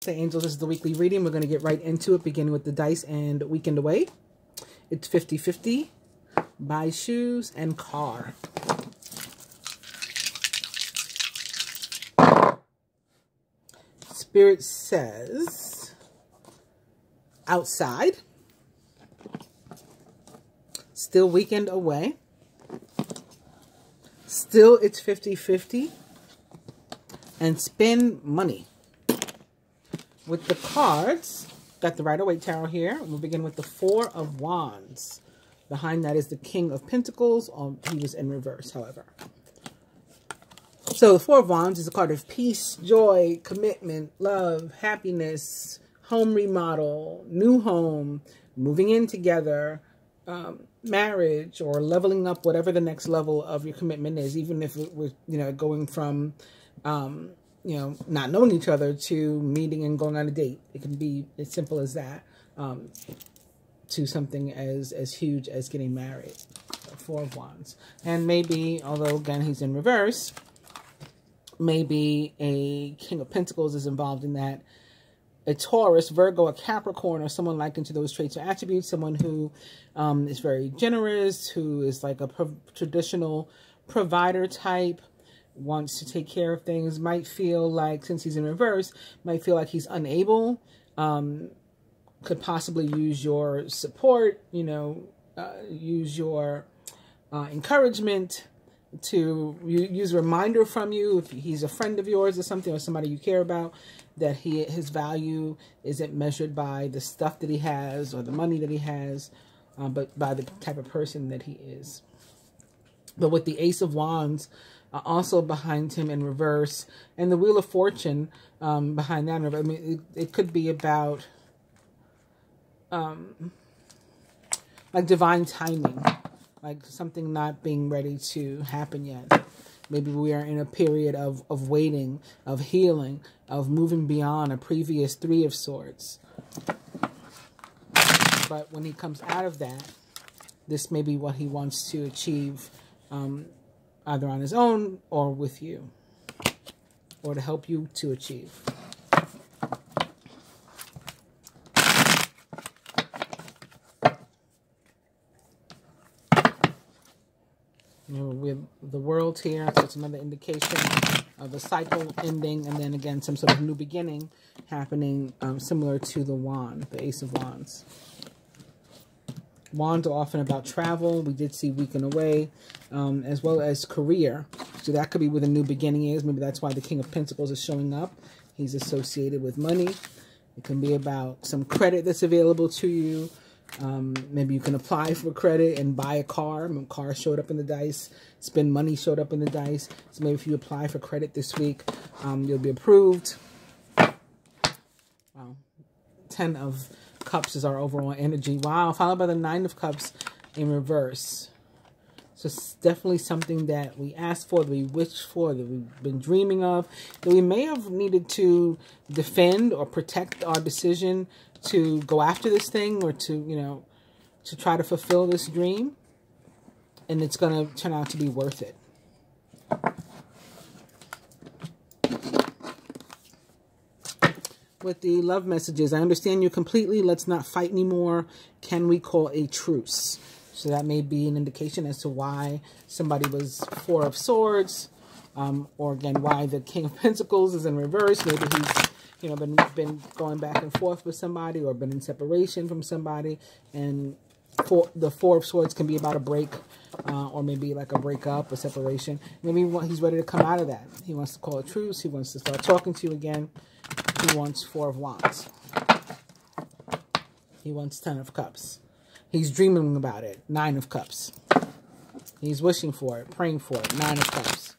Say, angels, this is the weekly reading. We're going to get right into it, beginning with the dice and weekend away. It's 50-50. Buy shoes and car. Spirit says, outside. Still weekend away. Still it's 50-50. And spend money. With the cards, got the Rider-Waite Tarot here. We'll begin with the Four of Wands. Behind that is the King of Pentacles. He was in reverse, however. So the Four of Wands is a card of peace, joy, commitment, love, happiness, home remodel, new home, moving in together, marriage, or leveling up, whatever the next level of your commitment is, even if it was, going from, not knowing each other to meeting and going on a date. It can be as simple as that, to something as huge as getting married. Four of Wands. And maybe, although again he's in reverse, maybe a King of Pentacles is involved in that. A Taurus, Virgo, a Capricorn, or someone like into those traits or attributes. Someone who is very generous, who is like a traditional provider type, wants to take care of things, might feel like, since he's in reverse, might feel like he's unable, could possibly use your support, use your encouragement, to use a reminder from you if he's a friend of yours or something, or somebody you care about, that his value isn't measured by the stuff that he has or the money that he has, but by the type of person that he is. But with the Ace of Wands also behind him in reverse, and the Wheel of Fortune behind that, I mean, it could be about like divine timing. Like something not being ready to happen yet. Maybe we are in a period of waiting, of healing, of moving beyond a previous Three of Swords. But when he comes out of that, this may be what he wants to achieve, either on his own or with you, or to help you to achieve. With the World here, so it's another indication of a cycle ending, and then again some sort of new beginning happening, similar to the Wand, the Ace of Wands. Wands are often about travel. We did see weekend away, as well as career. So that could be where the new beginning is. Maybe that's why the King of Pentacles is showing up. He's associated with money. It can be about some credit that's available to you. Maybe you can apply for credit and buy a car. A car showed up in the dice. Spend money showed up in the dice. So maybe if you apply for credit this week, you'll be approved. Wow. 10 of Cups is our overall energy. Wow. Followed by the 9 of Cups in reverse. So it's definitely something that we asked for, that we wished for, that we've been dreaming of, that we may have needed to defend or protect our decision to go after this thing, or to, to try to fulfill this dream. And it's going to turn out to be worth it. With the love messages, I understand you completely. Let's not fight anymore. Can we call a truce? So that may be an indication as to why somebody was Four of Swords, or again, why the King of Pentacles is in reverse. Maybe he's, been going back and forth with somebody, or been in separation from somebody. And the Four of Swords can be about a break, or maybe like a breakup or separation. Maybe he's ready to come out of that. He wants to call a truce. He wants to start talking to you again. He wants Four of Wands. He wants 10 of Cups. He's dreaming about it. 9 of Cups. He's wishing for it, praying for it. 9 of Cups.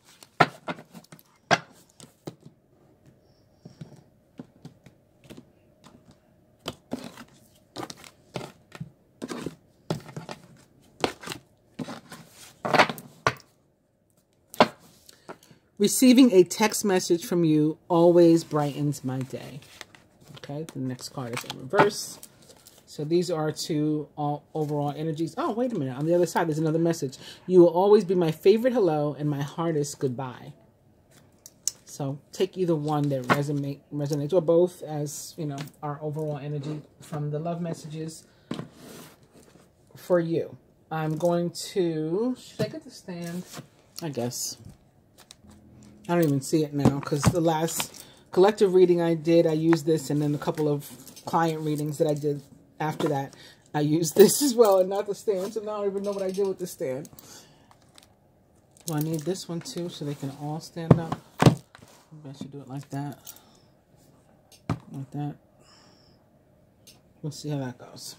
Receiving a text message from you always brightens my day. Okay, the next card is in reverse. So these are two overall energies. Oh, wait a minute. On the other side, there's another message. You will always be my favorite hello and my hardest goodbye. So take either one that resonates, or both, as you know, our overall energy from the love messages for you. I'm going to, should I get the stand? I guess. I don't even see it now, because the last collective reading I did, I used this, and then a couple of client readings that I did after that, I used this as well, and not the stand. So now I don't even know what I did with the stand. Do I need this one too, so they can all stand up? Maybe I should do it like that. Like that. We'll see how that goes.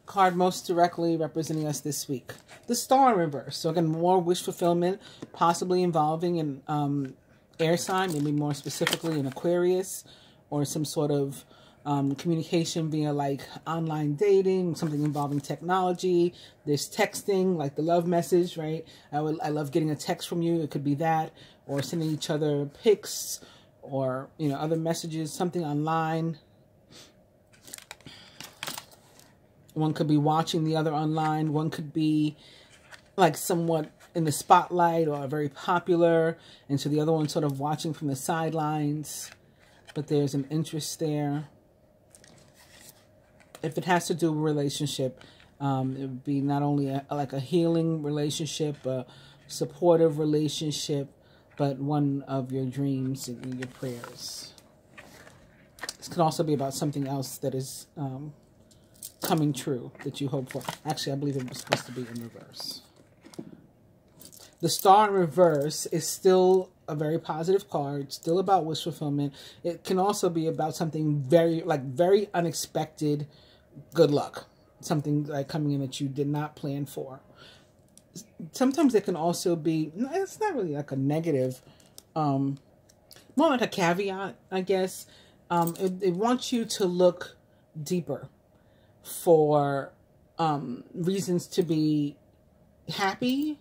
Card most directly representing us this week. The Star in reverse. So again, more wish fulfillment, possibly involving an air sign, maybe more specifically an Aquarius, or some sort of communication via like online dating, something involving technology. There's texting, like the love message, right? I love getting a text from you. It could be that, or sending each other pics, or, you know, other messages, something online. One could be watching the other online. One could be like somewhat in the spotlight or very popular, and so the other one's sort of watching from the sidelines, but there's an interest there. If it has to do with relationship, it would be not only like a healing relationship, a supportive relationship, but one of your dreams and your prayers. This could also be about something else that is coming true that you hope for. Actually, I believe it was supposed to be in reverse. The Star in reverse is still a very positive card, still about wish fulfillment. It can also be about something very unexpected good luck. Something like coming in that you did not plan for. Sometimes it can also be, it's not really like a negative, more like a caveat, I guess. It wants you to look deeper for reasons to be happy,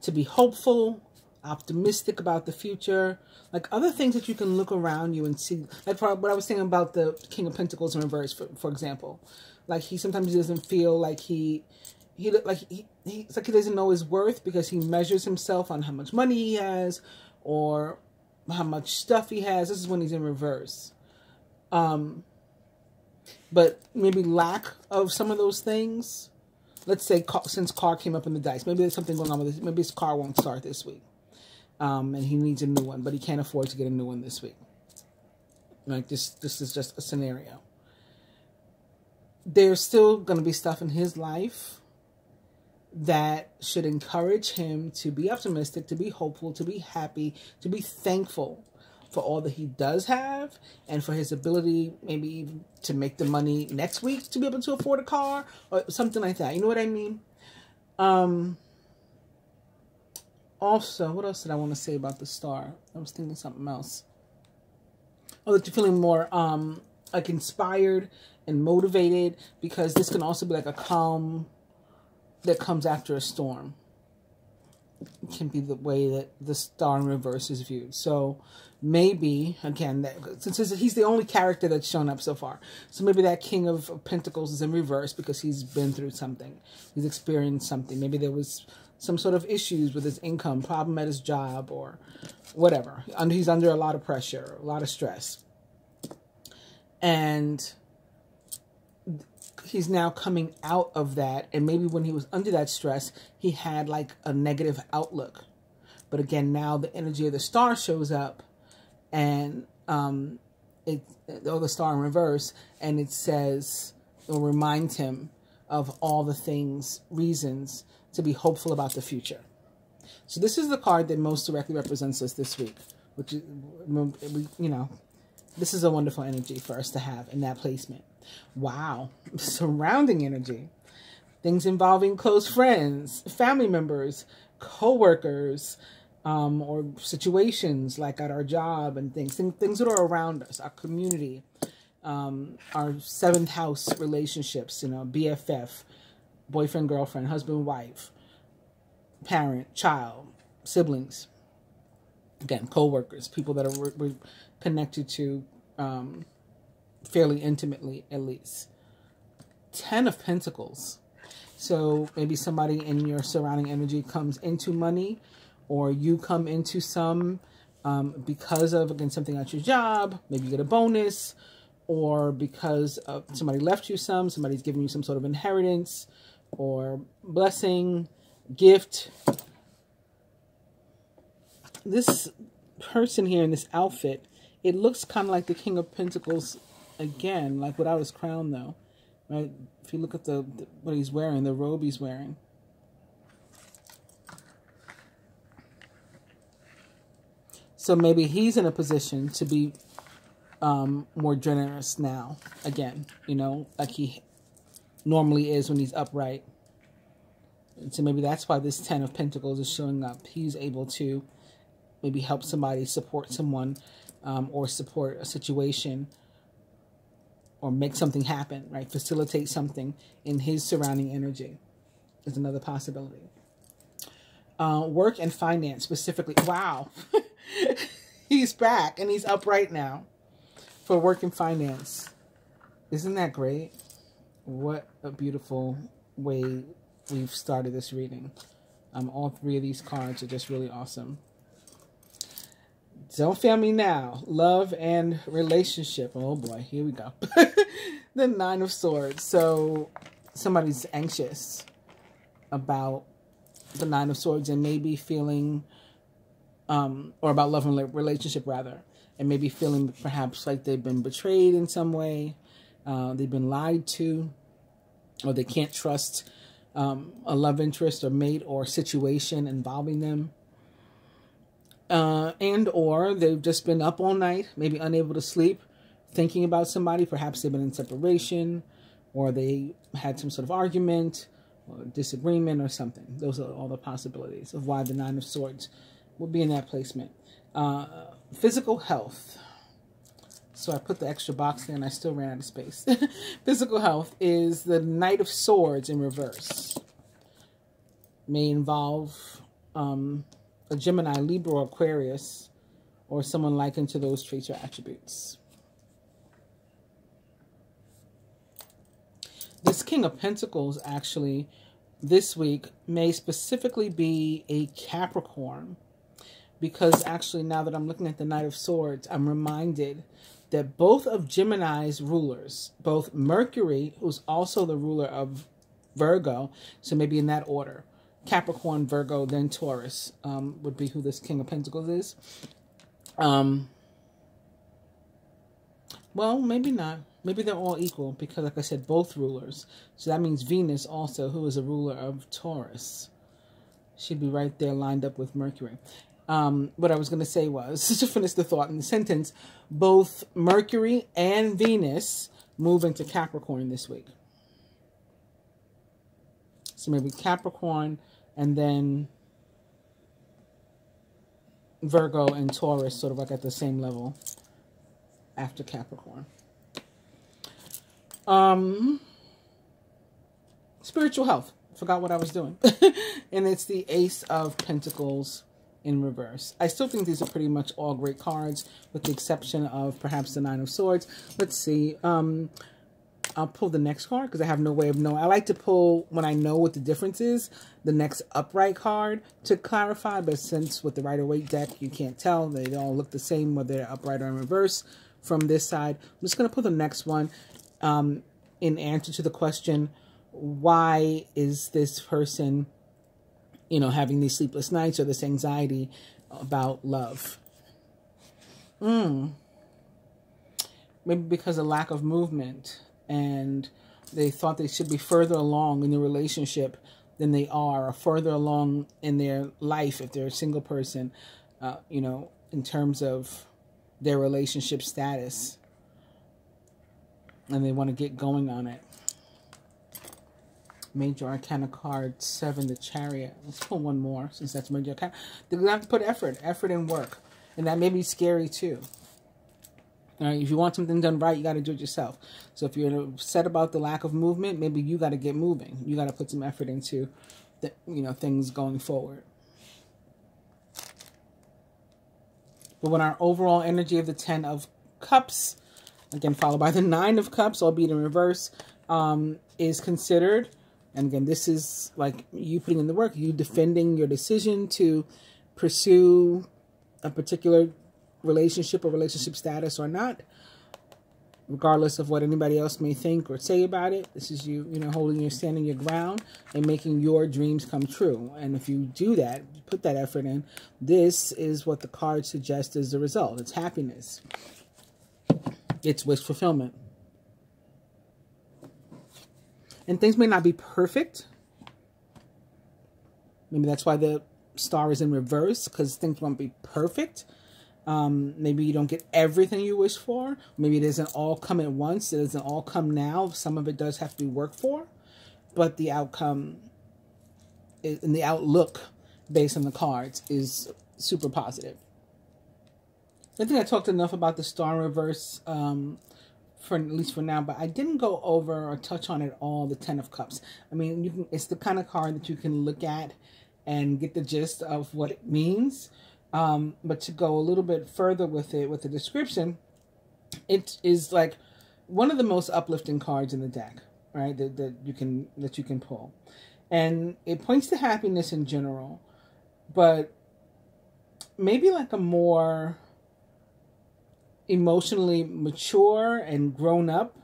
to be hopeful, optimistic about the future, like other things that you can look around you and see. Like what I was saying about the King of Pentacles in reverse, for example. Like sometimes he doesn't feel like it's like he doesn't know his worth because he measures himself on how much money he has or how much stuff he has. This is when he's in reverse. But maybe lack of some of those things. Let's say since car came up in the dice, maybe there's something going on with this. Maybe his car won't start this week. And he needs a new one, but he can't afford to get a new one this week. Like this is just a scenario. There's still going to be stuff in his life that should encourage him to be optimistic, to be hopeful, to be happy, to be thankful for all that he does have, and for his ability maybe even to make the money next week to be able to afford a car or something like that. You know what I mean? Also, what else did I want to say about the Star? I was thinking something else. Oh, that you're feeling more like inspired and motivated, because this can also be like a calm that comes after a storm. It can be the way that the Star in reverse is viewed. So maybe, again, since he's the only character that's shown up so far, so maybe that King of Pentacles is in reverse because he's been through something. He's experienced something. Maybe there was some sort of issues with his income, problem at his job, or whatever. He's under a lot of pressure, a lot of stress. And he's now coming out of that, and maybe when he was under that stress, he had like a negative outlook. But again, now the energy of the Star shows up, and the Star in reverse, and it says, it will remind him of all the things, reasons to be hopeful about the future. So this is the card that most directly represents us this week, which is, you know, this is a wonderful energy for us to have in that placement. Wow. Surrounding energy. Things involving close friends, family members, co-workers, or situations like at our job and things that are around us, our community, our seventh house relationships, you know, BFF, boyfriend, girlfriend, husband, wife, parent, child, siblings. Again, co-workers, people that we're connected to fairly intimately, at least. 10 of Pentacles. So maybe somebody in your surrounding energy comes into money, or you come into some because of, again, something at your job. Maybe you get a bonus, or because of somebody left you somebody's giving you some sort of inheritance or blessing, gift. This person here in this outfit, it looks kind of like the King of Pentacles again, like without his crown though, right? If you look at what he's wearing, the robe he's wearing. So maybe he's in a position to be more generous now, again, you know, like he normally is when he's upright. And so maybe that's why this 10 of Pentacles is showing up. He's able to maybe help somebody, support someone, or support a situation, or make something happen, right? Facilitate something in his surrounding energy is another possibility. Work and finance specifically. Wow. He's back and he's upright now for work and finance. Isn't that great? What a beautiful way we've started this reading. All three of these cards are just really awesome. Don't fail me now. Love and relationship. Oh boy, here we go. The 9 of Swords. So somebody's anxious about the 9 of Swords and maybe feeling, or about love and relationship rather, and maybe feeling perhaps like they've been betrayed in some way, they've been lied to, or they can't trust a love interest or mate or situation involving them. And or they've just been up all night, maybe unable to sleep, thinking about somebody. Perhaps they've been in separation, or they had some sort of argument or disagreement or something. Those are all the possibilities of why the 9 of Swords would be in that placement. Physical health. So I put the extra box there and I still ran out of space. Physical health is the Knight of Swords in reverse. May involve a Gemini, Libra, or Aquarius, or someone likened to those traits or attributes. This King of Pentacles, actually, this week may specifically be a Capricorn, because actually now that I'm looking at the Knight of Swords, I'm reminded that both of Gemini's rulers, both Mercury, who's also the ruler of Virgo, so maybe in that order, Capricorn, Virgo, then Taurus, would be who this King of Pentacles is. Well, maybe not. Maybe they're all equal because, like I said, both rulers. So that means Venus also, who is a ruler of Taurus. She'd be right there lined up with Mercury. What I was going to say was, to finish the thought in the sentence, both Mercury and Venus move into Capricorn this week. So maybe Capricorn and then Virgo and Taurus sort of like at the same level after Capricorn. Spiritual health. Forgot what I was doing. And it's the Ace of Pentacles in reverse. I still think these are pretty much all great cards, with the exception of perhaps the 9 of Swords. Let's see. I'll pull the next card because I have no way of knowing. I like to pull, when I know what the difference is, the next upright card to clarify. But since with the Rider-Waite deck, you can't tell. They all look the same, whether they're upright or in reverse from this side. I'm just going to pull the next one in answer to the question, why is this person, you know, having these sleepless nights or this anxiety about love? Maybe because of lack of movement, and they thought they should be further along in the relationship than they are, or further along in their life if they're a single person, you know, in terms of their relationship status. And they want to get going on it. Major Arcana card 7, the Chariot. Let's pull one more, since that's Major Arcana. They're going to have to put effort and work. And that may be scary too. All right, if you want something done right, you got to do it yourself. So if you're upset about the lack of movement, maybe you got to get moving. You got to put some effort into, you know, things going forward. But when our overall energy of the 10 of Cups, again followed by the 9 of Cups, albeit in reverse, is considered, and again, this is like you putting in the work, you defending your decision to pursue a particular relationship or relationship status or not, regardless of what anybody else may think or say about it. This is you, standing your ground and making your dreams come true. And if you do that, put that effort in, this is what the card suggests as the result. It's happiness. It's wish fulfillment. And things may not be perfect. Maybe that's why the star is in reverse, because things won't be perfect. Maybe you don't get everything you wish for. Maybe it doesn't all come at once. It doesn't all come now. Some of it does have to be worked for. But the outcome and the outlook based on the cards is super positive. I think I talked enough about the star in reverse, for at least for now, but I didn't go over or touch on it all, the Ten of Cups. I mean, it's the kind of card that you can look at and get the gist of what it means. But to go a little bit further with it, with the description, it is like one of the most uplifting cards in the deck, right? That you can pull, and it points to happiness in general, but maybe like a more emotionally mature and grown up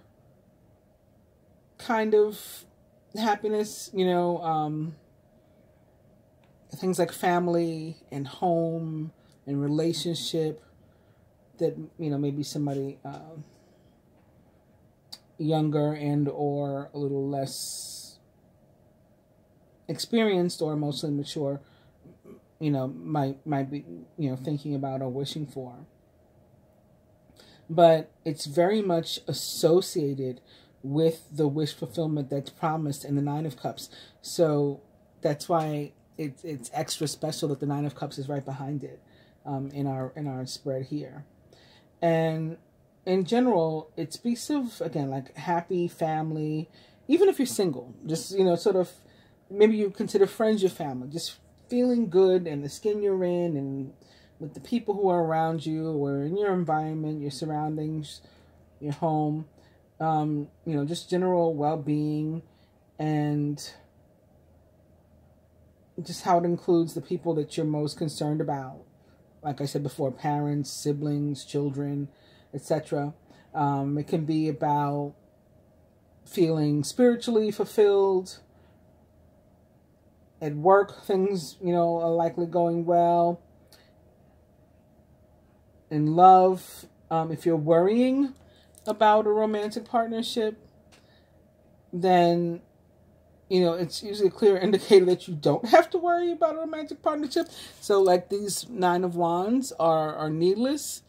kind of happiness, things like family and home and relationship that, maybe somebody younger and or a little less experienced or emotionally mature, might be, thinking about or wishing for. But it's very much associated with the wish fulfillment that's promised in the Nine of Cups. So that's why it's extra special that the Nine of Cups is right behind it in our spread here. And in general, it speaks of, again, like happy family, even if you're single, just, sort of, maybe you consider friends your family, just feeling good in the skin you're in and with the people who are around you or in your environment, your surroundings, your home, just general well-being, and just how it includes the people that you're most concerned about. Like I said before, parents, siblings, children, etc. It can be about feeling spiritually fulfilled. At work, things, are likely going well. In love, if you're worrying about a romantic partnership, then, it's usually a clear indicator that you don't have to worry about a romantic partnership. So, like, these Nine of Wands are needless.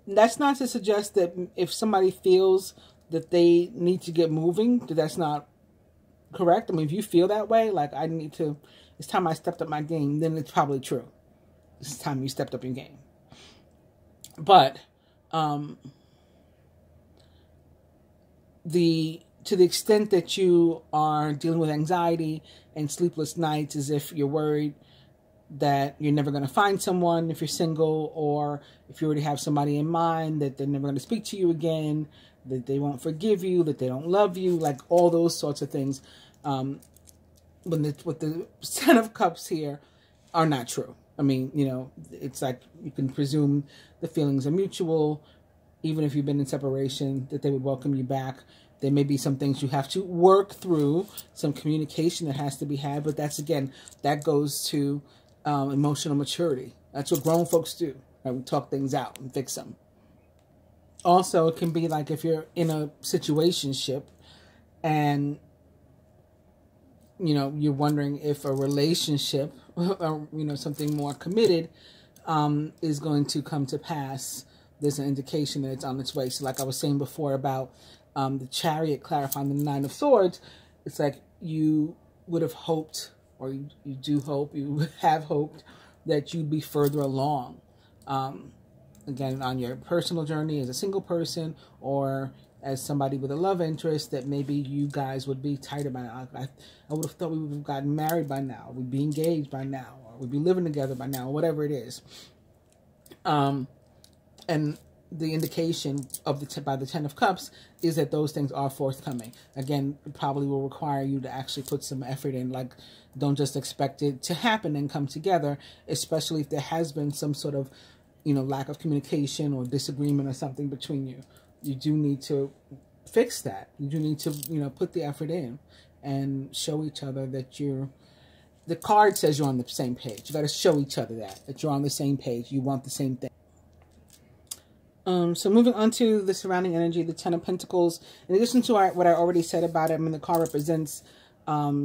That's not to suggest that if somebody feels that they need to get moving, that's not correct. I mean, if you feel that way, like, it's time I stepped up my game, then it's probably true. It's time you stepped up your game. But to the extent that you are dealing with anxiety and sleepless nights, as if you're worried that you're never going to find someone if you're single, or if you already have somebody in mind, that they're never going to speak to you again, that they won't forgive you, that they don't love you, like all those sorts of things, with the Ten of Cups here, are not true. I mean, it's like you can presume the feelings are mutual, even if you've been in separation, that they would welcome you back. There may be some things you have to work through, some communication that has to be had, but that's, again, that goes to emotional maturity. That's what grown folks do, right? We talk things out and fix them. Also, it can be like if you're in a situationship and, you're wondering if a relationship or, something more committed is going to come to pass. There's an indication that it's on its way. So like I was saying before about the Chariot clarifying the Nine of Swords, it's like you would have hoped, or you have hoped that you'd be further along. Again, on your personal journey as a single person, or as somebody with a love interest, that maybe you guys would be tighter by now. I would have thought we would have gotten married by now. We'd be engaged by now, or we'd be living together by now, or whatever it is. And the indication of by the Ten of Cups is that those things are forthcoming. Again, it probably will require you to actually put some effort in. Like, don't just expect it to happen and come together, especially if there has been some sort of lack of communication or disagreement or something between you. You do need to fix that. You do need to, put the effort in and show each other that the card says you're on the same page. You got to show each other that you're on the same page. You want the same thing. So moving on to the surrounding energy, the Ten of Pentacles. In addition to what I already said about it, the card represents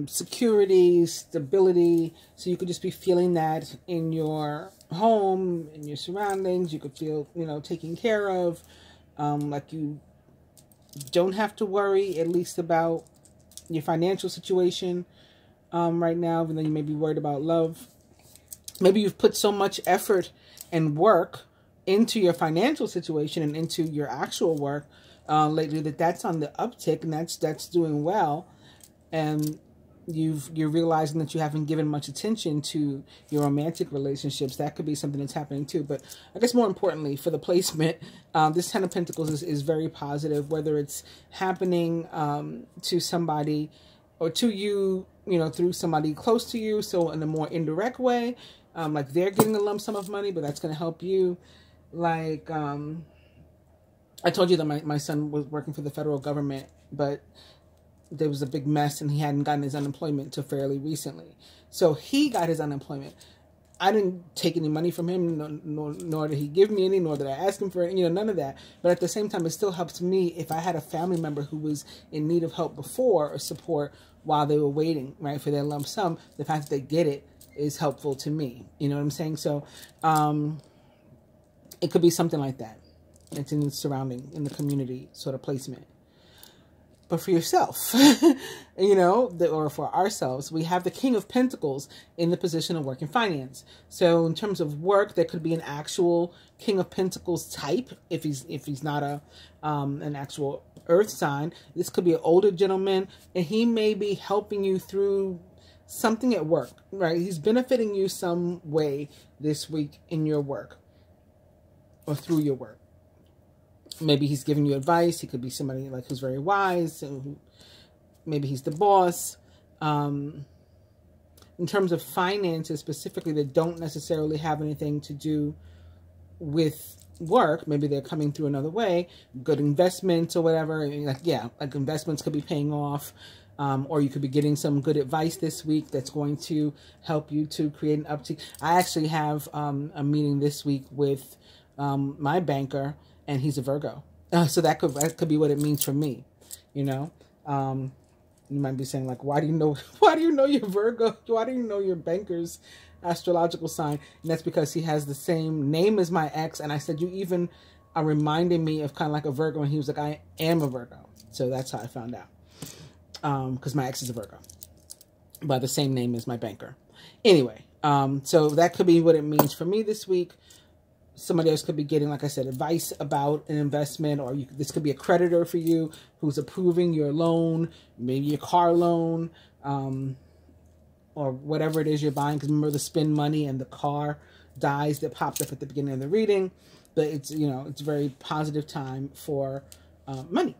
security, stability. So you could just be feeling that in your home, in your surroundings. You could feel, taken care of, like you don't have to worry, at least about your financial situation right now, even though you may be worried about love. Maybe you've put so much effort and work into your financial situation and into your actual work lately that's on the uptick, and that's doing well, and you're realizing that you haven't given much attention to your romantic relationships. That could be something that's happening too. But I guess more importantly for the placement, this Ten of Pentacles is very positive, whether it's happening to somebody or to you, through somebody close to you. So in a more indirect way, like they're getting a lump sum of money, but that's going to help you. Like, I told you that my son was working for the federal government, but there was a big mess and he hadn't gotten his unemployment until fairly recently. So he got his unemployment. I didn't take any money from him, nor did he give me any, nor did I ask him for it, none of that. But at the same time, it still helps me if I had a family member who was in need of help before or support while they were waiting, right, for their lump sum. The fact that they get it is helpful to me. You know what I'm saying? So, it could be something like that. It's in the surrounding, in the community sort of placement. But for yourself, or for ourselves, we have the King of Pentacles in the position of work and finance. So in terms of work, there could be an actual King of Pentacles type if he's not an actual earth sign. This could be an older gentleman, and he may be helping you through something at work, right? He's benefiting you some way this week in your work or through your work. Maybe he's giving you advice. He could be somebody like who's very wise, and maybe he's the boss. In terms of finances specifically, that don't necessarily have anything to do with work. Maybe they're coming through another way, good investments or whatever. Like investments could be paying off. Or you could be getting some good advice this week that's going to help you to create an uptick. I actually have a meeting this week with my banker, and he's a Virgo. So that could be what it means for me, You might be saying, like, why do you know your Virgo? Why do you know your banker's astrological sign? And that's because he has the same name as my ex. And I said, you even are reminding me of kind of like a Virgo. And he was like, I am a Virgo. So that's how I found out. Because my ex is a Virgo by the same name as my banker. Anyway, so that could be what it means for me this week. Somebody else could be getting, like I said, advice about an investment, or this could be a creditor for you who's approving your loan, maybe your car loan, or whatever it is you're buying. Because remember the spend money and the car dies that popped up at the beginning of the reading. But it's, it's a very positive time for money.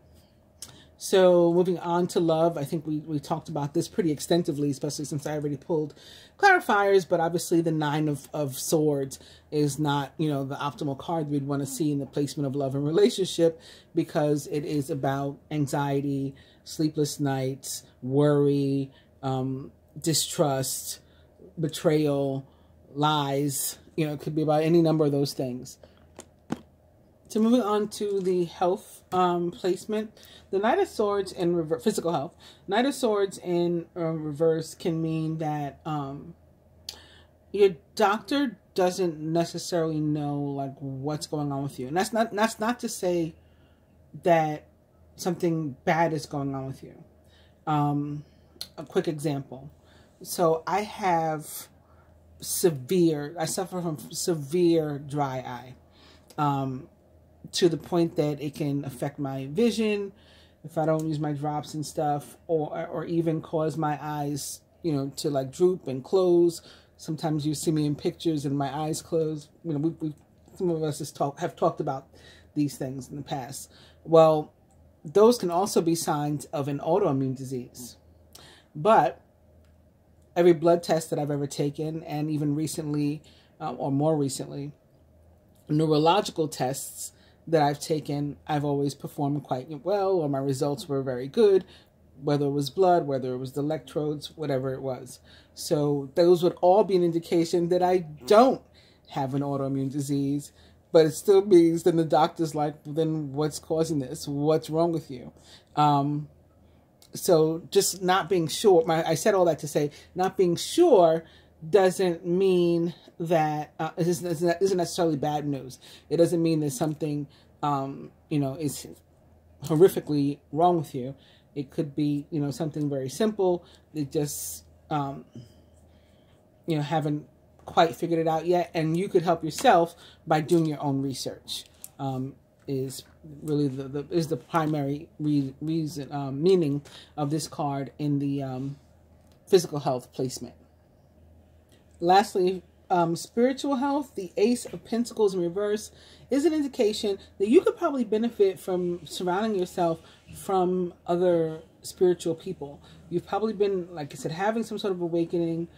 So moving on to love, I think we talked about this pretty extensively, especially since I already pulled clarifiers. But obviously the Nine of Swords is not, the optimal card we'd want to see in the placement of love and relationship, because it is about anxiety, sleepless nights, worry, distrust, betrayal, lies. It could be about any number of those things. So moving on to the health placement, the Knight of Swords in reverse, physical health. Knight of Swords in reverse can mean that your doctor doesn't necessarily know like what's going on with you, and that's not to say that something bad is going on with you. A quick example. So I suffer from severe dry eye. To the point that it can affect my vision if I don't use my drops and stuff, or even cause my eyes, to like droop and close. Sometimes you see me in pictures and my eyes close. Some of us have talked about these things in the past. Well, those can also be signs of an autoimmune disease. But every blood test that I've ever taken, and even recently, or more recently, neurological tests that I've taken, I've always performed quite well, or my results were very good, whether it was blood, whether it was the electrodes, whatever it was. So those would all be an indication that I don't have an autoimmune disease, but it still means then the doctor's like, then what's causing this? What's wrong with you? So just not being sure, I said all that to say, not being sure doesn't mean that it isn't necessarily bad news. It doesn't mean there's something, you know, is horrifically wrong with you. It could be, you know, something very simple. It just, you know, haven't quite figured it out yet. And you could help yourself by doing your own research. Is really the primary reason, meaning of this card in the physical health placement. Lastly, spiritual health, the Ace of Pentacles in reverse is an indication that you could probably benefit from surrounding yourself from other spiritual people. You've probably been, like I said, having some sort of awakening.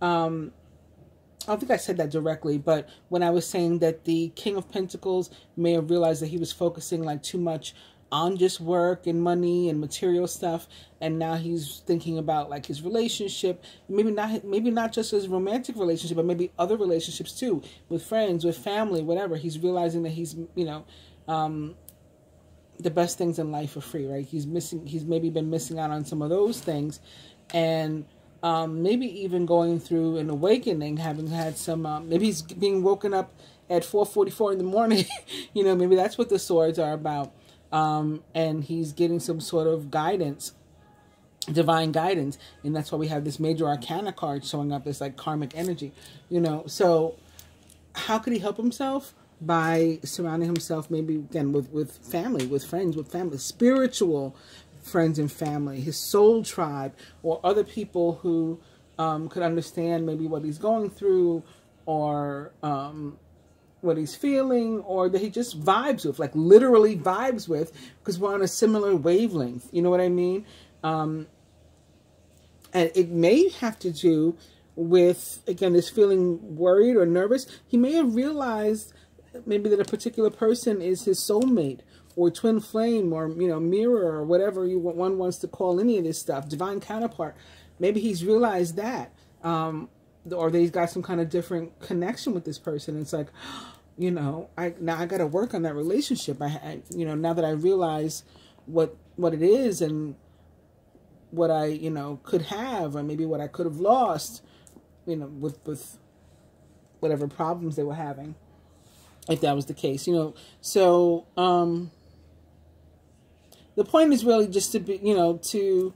I don't think I said that directly, but when I was saying that the King of Pentacles may have realized that he was focusing like too much on just work and money and material stuff, and now he's thinking about like his relationship, maybe not just his romantic relationship, but maybe other relationships too, with friends, with family, whatever. He's realizing that he's, you know, the best things in life are free, right? He's maybe been missing out on some of those things, and maybe even going through an awakening, having had some, maybe he's being woken up at 4:44 in the morning. You know, maybe that's what the swords are about. And he's getting some sort of guidance, divine guidance. And that's why we have this major arcana card showing up, this like karmic energy, you know. So how could he help himself? By surrounding himself, maybe again, with family, with friends, with family, spiritual friends and family, his soul tribe, or other people who could understand maybe what he's going through, or what he's feeling, or that he just vibes with, like literally vibes with, because we're on a similar wavelength. You know what I mean? And it may have to do with, again, this feeling worried or nervous. He may have realized maybe that a particular person is his soulmate, or twin flame, or, you know, mirror, or whatever one wants to call any of this stuff, divine counterpart. Maybe he's realized that, or that he's got some kind of different connection with this person. It's like, you know, now I got to work on that relationship. You know, now that I realize what it is and what I, you know, could have, or maybe what I could have lost, you know, with whatever problems they were having, if that was the case, you know. So, the point is really just to be, you know, to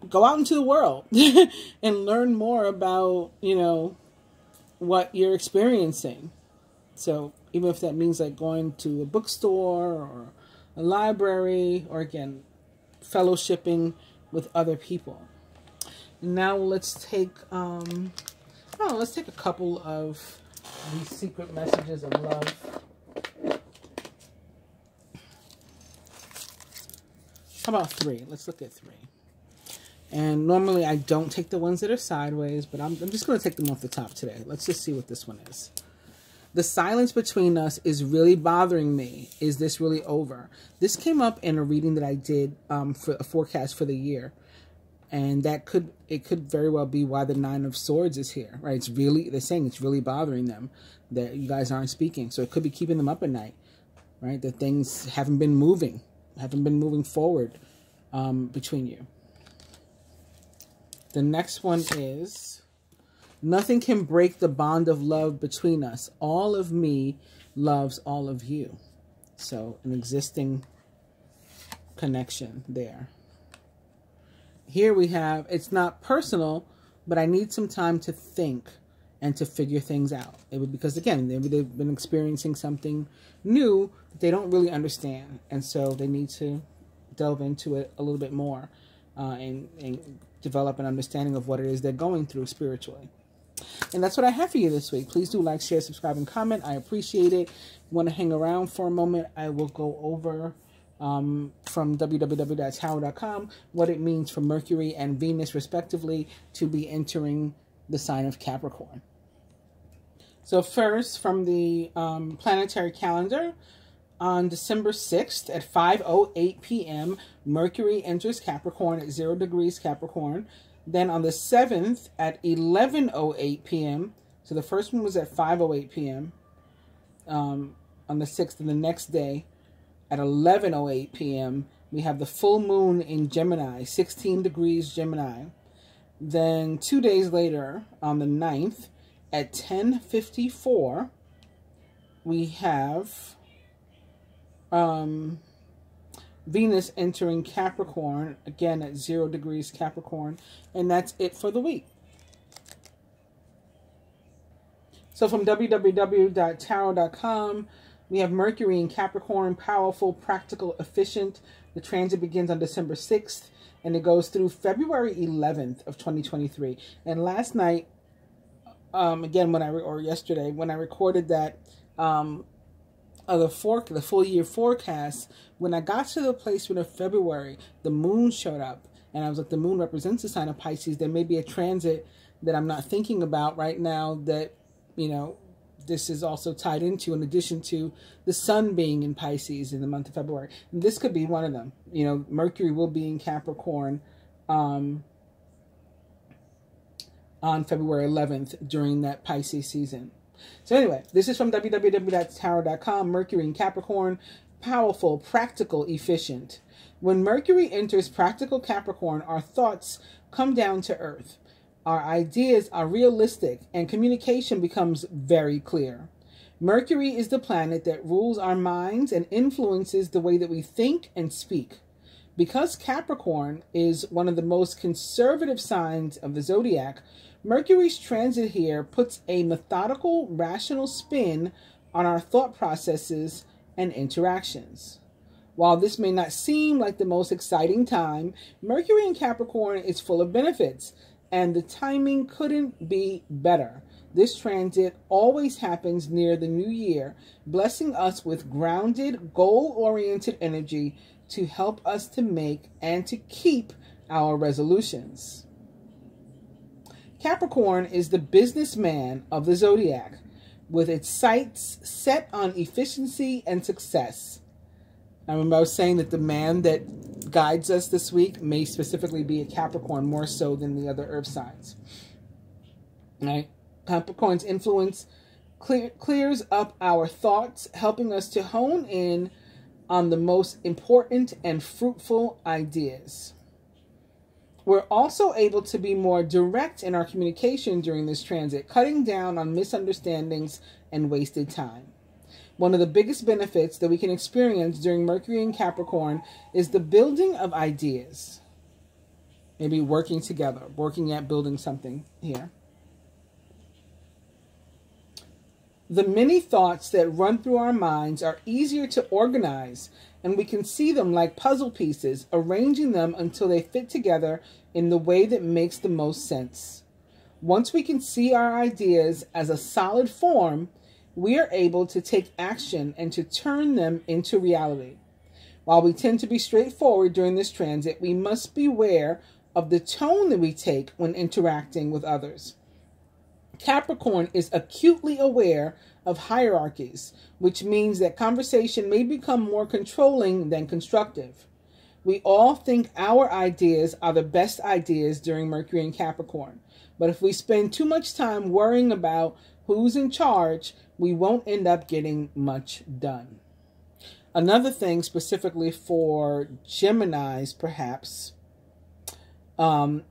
go out into the world and learn more about, you know, what you're experiencing. So even if that means like going to a bookstore or a library, or again, fellowshipping with other people. Now let's take, let's take a couple of these secret messages of love. How about 3? Let's look at 3. And normally I don't take the ones that are sideways, but I'm just going to take them off the top today. Let's just see what this one is. The silence between us is really bothering me. Is this really over? This came up in a reading that I did for a forecast for the year. And it could very well be why the 9 of Swords is here, right? It's really, they're saying it's really bothering them that you guys aren't speaking. So it could be keeping them up at night, right? That things haven't been moving forward between you. The next one is, nothing can break the bond of love between us. All of me loves all of you. So an existing connection there. Here we have, it's not personal, but I need some time to think and to figure things out. It would, because again, maybe they've been experiencing something new that they don't really understand. And so they need to delve into it a little bit more and develop an understanding of what it is they're going through spiritually. And that's what I have for you this week. Please do like, share, subscribe, and comment. I appreciate it. If you want to hang around for a moment, I will go over from www.tarot.com what it means for Mercury and Venus, respectively, to be entering the sign of Capricorn. So first, from the planetary calendar, on December 6th at 5:08 p.m., Mercury enters Capricorn at 0 degrees Capricorn. Then on the 7th at 11:08 p.m., so the first one was at 5:08 p.m. On the 6th, and the next day at 11:08 p.m., we have the full moon in Gemini, 16 degrees Gemini. Then 2 days later, on the 9th, at 10:54, we have Venus entering Capricorn, again at 0 degrees Capricorn, and that's it for the week. So from www.tarot.com, we have Mercury in Capricorn, powerful, practical, efficient. The transit begins on December 6th, and it goes through February 11th of 2023. And last night, again, yesterday, when I recorded that, the full year forecast, when I got to the placement of February, the moon showed up, and I was like, the moon represents the sign of Pisces. There may be a transit that I'm not thinking about right now that, you know, this is also tied into, in addition to the sun being in Pisces in the month of February. And this could be one of them. You know, Mercury will be in Capricorn on February 11th during that Pisces season. So anyway, this is from www.tarot.com. Mercury in Capricorn, powerful, practical, efficient. When Mercury enters practical Capricorn, our thoughts come down to earth. Our ideas are realistic, and communication becomes very clear. Mercury is the planet that rules our minds and influences the way that we think and speak. Because Capricorn is one of the most conservative signs of the zodiac, Mercury's transit here puts a methodical, rational spin on our thought processes and interactions. While this may not seem like the most exciting time, Mercury in Capricorn is full of benefits, and the timing couldn't be better. This transit always happens near the new year, blessing us with grounded, goal-oriented energy to help us to make and to keep our resolutions. Capricorn is the businessman of the zodiac, with its sights set on efficiency and success. I remember I was saying that the man that guides us this week may specifically be a Capricorn, more so than the other earth signs. Right? Capricorn's influence clears up our thoughts, helping us to hone in on the most important and fruitful ideas. We're also able to be more direct in our communication during this transit, cutting down on misunderstandings and wasted time. One of the biggest benefits that we can experience during Mercury in Capricorn is the building of ideas. Maybe working together, working at building something here. The many thoughts that run through our minds are easier to organize, and we can see them like puzzle pieces, arranging them until they fit together in the way that makes the most sense. Once we can see our ideas as a solid form, we are able to take action and to turn them into reality. While we tend to be straightforward during this transit, we must beware of the tone that we take when interacting with others. Capricorn is acutely aware of hierarchies, which means that conversation may become more controlling than constructive. We all think our ideas are the best ideas during Mercury in Capricorn, but if we spend too much time worrying about who's in charge, we won't end up getting much done. Another thing specifically for Geminis, perhaps,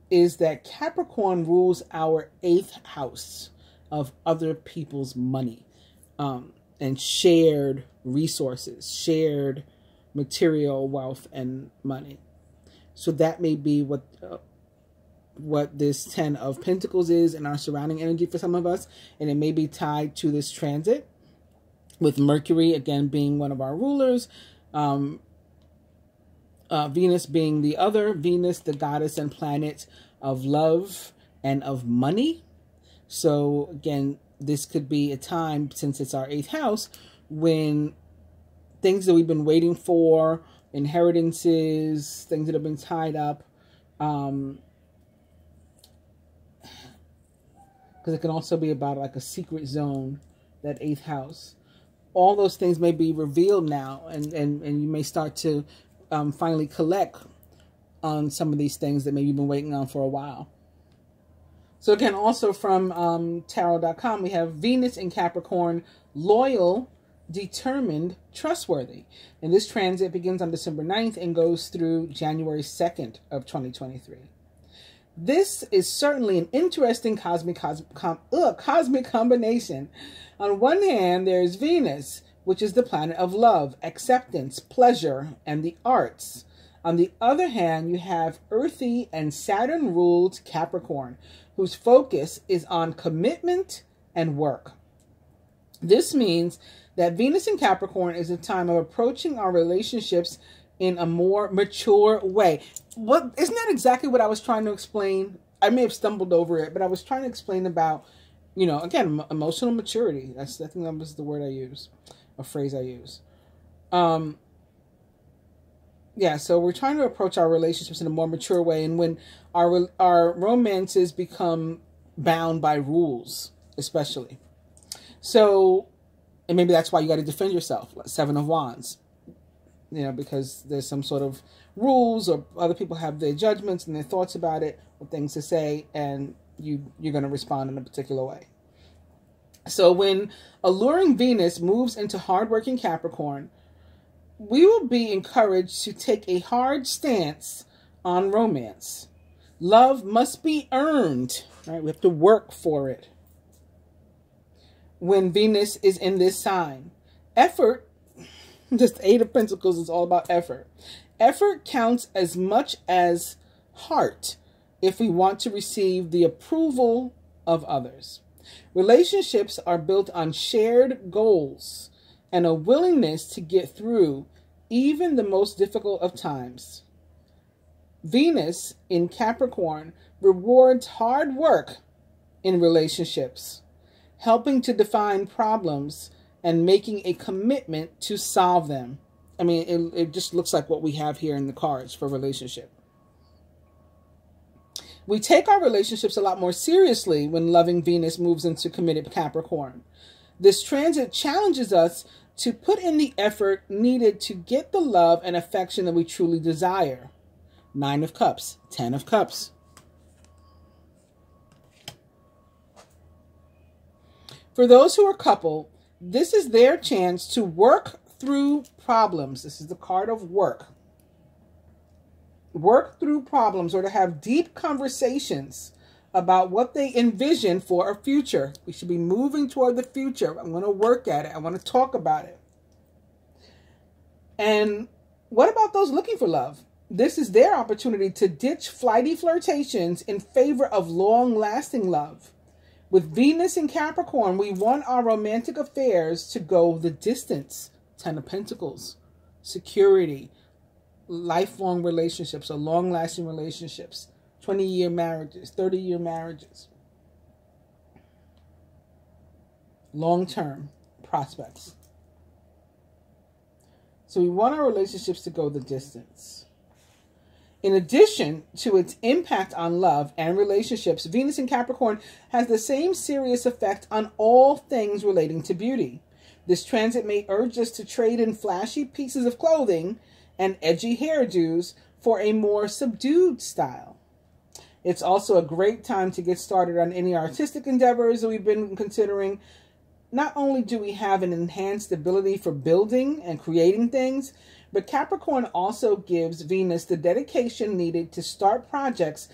is that Capricorn rules our 8th house of other people's money and shared resources, shared material wealth and money. So that may be what this 10 of Pentacles is in our surrounding energy for some of us, and it may be tied to this transit, with Mercury again being one of our rulers, Venus being the other, Venus, the goddess and planet of love and of money. So again, this could be a time, since it's our 8th house, when things that we've been waiting for, inheritances, things that have been tied up, because it can also be about like a secret zone that 8th house. All those things may be revealed now, and you may start to finally collect on some of these things that maybe you've been waiting on for a while. So again, also from tarot.com, we have Venus in Capricorn, loyal, determined, trustworthy. And this transit begins on December 9th and goes through January 2nd of 2023. This is certainly an interesting cosmic combination. On one hand, there's Venus, which is the planet of love, acceptance, pleasure, and the arts. On the other hand, you have earthy and Saturn-ruled Capricorn, whose focus is on commitment and work. This means that Venus in Capricorn is a time of approaching our relationships in a more mature way. Isn't that exactly what I was trying to explain? I may have stumbled over it, but I was trying to explain about, you know, again, emotional maturity. I think that was the word I use, a phrase I use. Yeah, so we're trying to approach our relationships in a more mature way, and when our romances become bound by rules, especially. So, and maybe that's why you got to defend yourself, like 7 of Wands. You know, because there's some sort of rules, or other people have their judgments and their thoughts about it, or things to say, and you're going to respond in a particular way. So when alluring Venus moves into hardworking Capricorn, we will be encouraged to take a hard stance on romance. Love must be earned, right? We have to work for it. When Venus is in this sign, effort, just 8 of Pentacles is all about effort. Effort counts as much as heart if we want to receive the approval of others. Relationships are built on shared goals and a willingness to get through even the most difficult of times. Venus in Capricorn rewards hard work in relationships, helping to define problems and making a commitment to solve them. I mean, it just looks like what we have here in the cards for relationship. We take our relationships a lot more seriously when loving Venus moves into committed Capricorn. This transit challenges us to put in the effort needed to get the love and affection that we truly desire. 9 of Cups, 10 of Cups. For those who are coupled, this is their chance to work through problems. This is the card of work. Work through problems, or to have deep conversations about what they envision for a future. We should be moving toward the future. I'm going to work at it. I want to talk about it. And what about those looking for love? This is their opportunity to ditch flighty flirtations in favor of long-lasting love. With Venus in Capricorn, we want our romantic affairs to go the distance. 10 of Pentacles, security, lifelong relationships, or long-lasting relationships, 20-year marriages, 30-year marriages, long-term prospects. So we want our relationships to go the distance. In addition to its impact on love and relationships, Venus in Capricorn has the same serious effect on all things relating to beauty. This transit may urge us to trade in flashy pieces of clothing and edgy hairdos for a more subdued style. It's also a great time to get started on any artistic endeavors that we've been considering. Not only do we have an enhanced ability for building and creating things, but Capricorn also gives Venus the dedication needed to start projects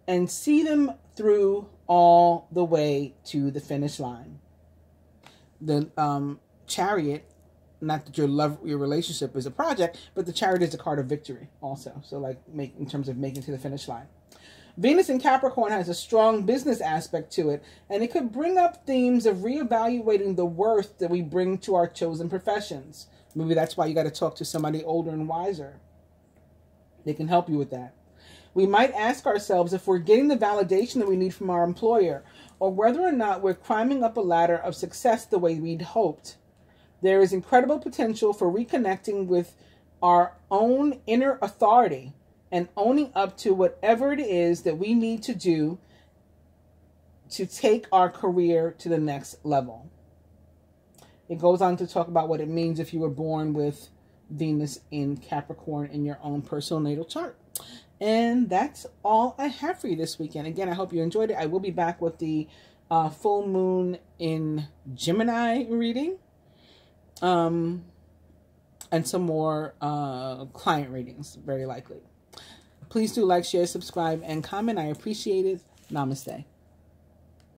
and see them through all the way to the finish line. The Chariot, not that your relationship is a project, but the Chariot is a card of victory also. So like in terms of making to the finish line. Venus in Capricorn has a strong business aspect to it, and it could bring up themes of reevaluating the worth that we bring to our chosen professions. Maybe that's why you got to talk to somebody older and wiser. They can help you with that. We might ask ourselves if we're getting the validation that we need from our employer, or whether or not we're climbing up a ladder of success the way we'd hoped. There is incredible potential for reconnecting with our own inner authority and owning up to whatever it is that we need to do to take our career to the next level. It goes on to talk about what it means if you were born with Venus in Capricorn in your own personal natal chart. And that's all I have for you this weekend. Again, I hope you enjoyed it. I will be back with the full moon in Gemini reading. And some more client readings, very likely. Please do like, share, subscribe, and comment. I appreciate it. Namaste.